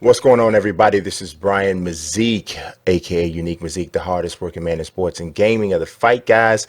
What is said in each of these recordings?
What's going on, everybody? This is Brian Mazique, aka Unique Mazique, the hardest working man in sports and gaming of the Fight Guys.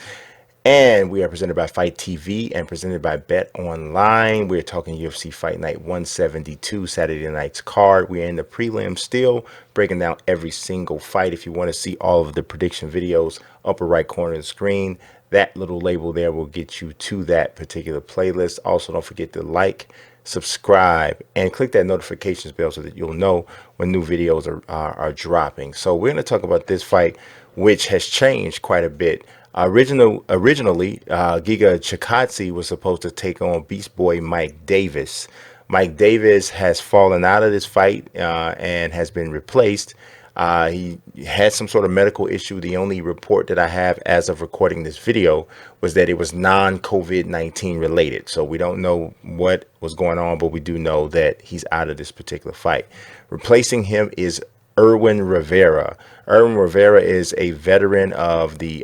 And we are presented by Fight TV and presented by Bet Online. We're talking UFC Fight Night 172, Saturday night's card. We're in the prelim still, breaking down every single fight. If you want to see all of the prediction videos, upper right corner of the screen, that little label there will get you to that particular playlist. Also, don't forget to like, subscribe, and click that notifications bell so that you'll know when new videos are dropping. So we're going to talk about this fight, which has changed quite a bit. Originally, Giga Chikadze was supposed to take on Beast Boy Mike Davis. Mike Davis has fallen out of this fight and has been replaced. He had some sort of medical issue. The only report that I have as of recording this video was that it was non-COVID-19 related. So we don't know what was going on, but we do know that he's out of this particular fight. Replacing him is Irwin Rivera. Irwin Rivera is a veteran of the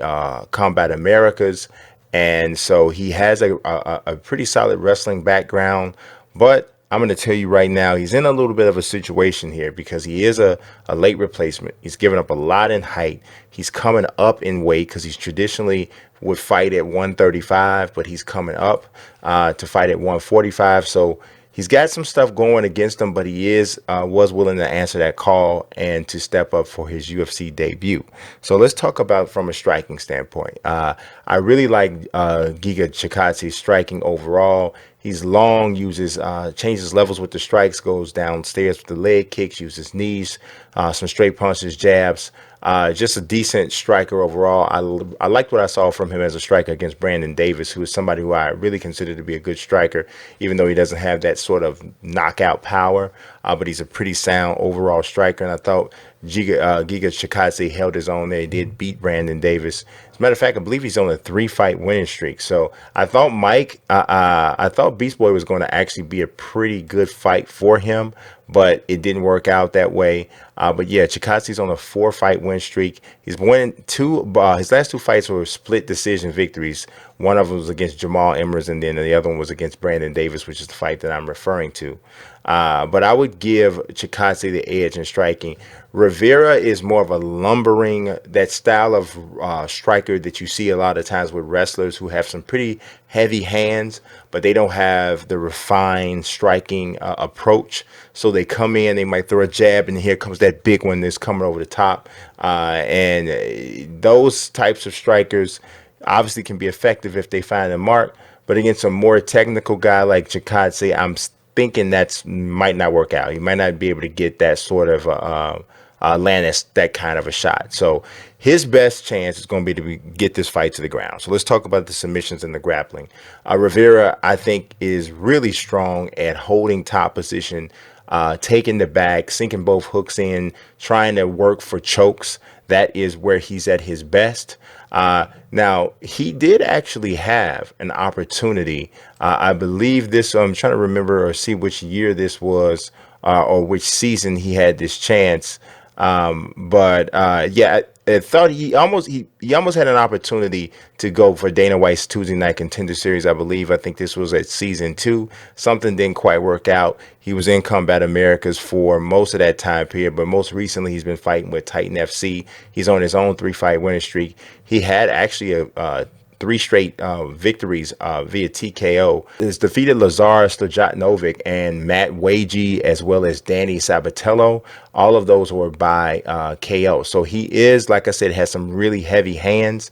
Combat Americas, and so he has a pretty solid wrestling background, but I'm going to tell you right now, he's in a little bit of a situation here because he is a late replacement. He's given up a lot in height. He's coming up in weight because he's traditionally would fight at 135, but he's coming up to fight at 145. So he's got some stuff going against him, but he was willing to answer that call and to step up for his UFC debut. So let's talk about from a striking standpoint. I really like Giga Chikadze's striking overall. He's long, changes levels with the strikes, goes downstairs with the leg kicks, uses knees, some straight punches, jabs. Just a decent striker overall. I liked what I saw from him as a striker against Brandon Davis, who is somebody who I really consider to be a good striker, even though he doesn't have that sort of knockout power. But he's a pretty sound overall striker, and I thought Giga Chikadze held his own there. He did beat Brandon Davis. As a matter of fact, I believe he's on a 3-fight winning streak. So I thought I thought Beast Boy was going to actually be a pretty good fight for him, but it didn't work out that way. But yeah, Chikadze's on a 4-fight win streak. He's winning his last 2 fights were split decision victories. One of them was against Jamal Emmers, and then the other one was against Brandon Davis, which is the fight that I'm referring to. But I would give Chikadze the edge in striking. Rivera is more of a lumbering, that style of striker that you see a lot of times with wrestlers who have some pretty heavy hands, but they don't have the refined striking approach. So they come in, they might throw a jab, and here comes that big one that's coming over the top. And those types of strikers obviously can be effective if they find a mark, but against a more technical guy like Chikadze, I'm thinking might not work out. He might not be able to get that sort of land that kind of a shot. So his best chance is going to be to get this fight to the ground. So let's talk about the submissions and the grappling. Rivera, I think, is really strong at holding top position, taking the back, sinking both hooks in, trying to work for chokes. That is where he's at his best. Now, he did actually have an opportunity. I believe this, I'm trying to remember or see which year this was or which season he had this chance. Yeah, I thought he almost had an opportunity to go for Dana White's Tuesday Night Contender Series, I believe. I think this was at season 2. Something didn't quite work out. He was in Combat Americas for most of that time period, but most recently he's been fighting with Titan FC. He's on his own 3-fight winning streak. He had actually a 3 straight victories via TKO. He's defeated Lazar Stojanovic and Matt Wagey, as well as Danny Sabatello. All of those were by KO. So he is, like I said, has some really heavy hands.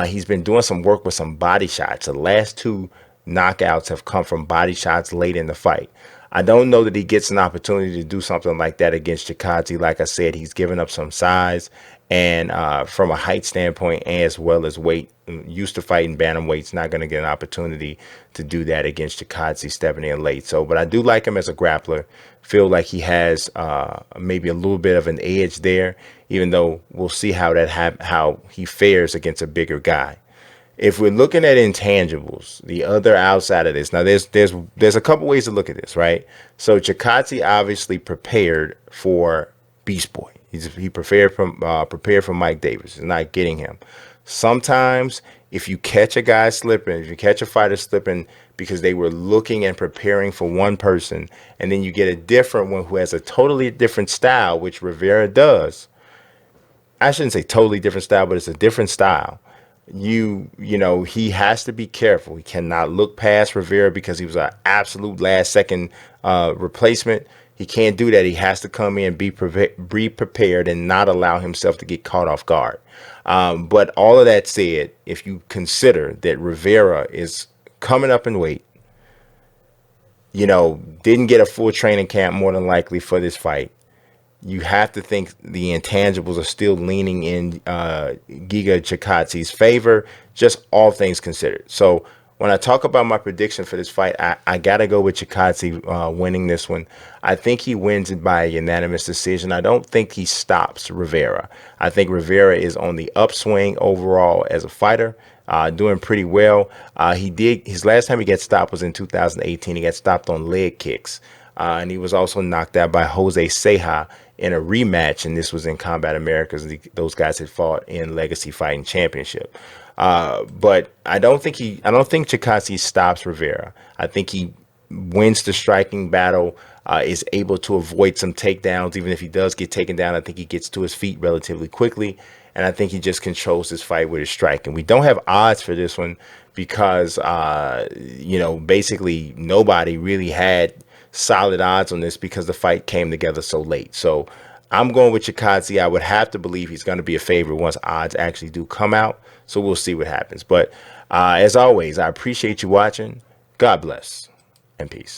He's been doing some work with some body shots. The last 2 knockouts have come from body shots late in the fight. I don't know that he gets an opportunity to do something like that against Chikadze. Like I said, he's given up some size, and from a height standpoint as well as weight, used to fighting bantamweights, not going to get an opportunity to do that against Chikadze stepping in late. So, but I do like him as a grappler. Feel like he has maybe a little bit of an edge there, even though we'll see how he fares against a bigger guy. If we're looking at intangibles, the other outside of this, now there's a couple ways to look at this, right? So Chikadze obviously prepared for Beast Boy. He prepared for Mike Davis. It's not getting him. Sometimes if you catch a guy slipping, if you catch a fighter slipping because they were looking and preparing for one person, and then you get a different one who has a totally different style, which Rivera does. I shouldn't say totally different style, but it's a different style. You know, he has to be careful. He cannot look past Rivera because he was an absolute last second replacement. He can't do that. He has to come in, be prepared, and not allow himself to get caught off guard. But all of that said, if you consider that Rivera is coming up in weight, you know, didn't get a full training camp more than likely for this fight, you have to think the intangibles are still leaning in Giga Chikadze's favor, just all things considered. So when I talk about my prediction for this fight, I got to go with Chikadze winning this one. I think he wins it by a unanimous decision. I don't think he stops Rivera. I think Rivera is on the upswing overall as a fighter, doing pretty well. His last time he got stopped was in 2018. He got stopped on leg kicks. And he was also knocked out by Jose Ceja in a rematch, and this was in Combat Americas. Those guys had fought in Legacy Fighting Championship. But I don't think Chikadze stops Rivera. I think he wins the striking battle, is able to avoid some takedowns. Even if he does get taken down, I think he gets to his feet relatively quickly. And I think he just controls this fight with his striking. We don't have odds for this one because, you know, basically nobody really had solid odds on this because the fight came together so late. So I'm going with Chikadze. I would have to believe he's going to be a favorite once odds actually do come out. So we'll see what happens. But as always, I appreciate you watching. God bless and peace.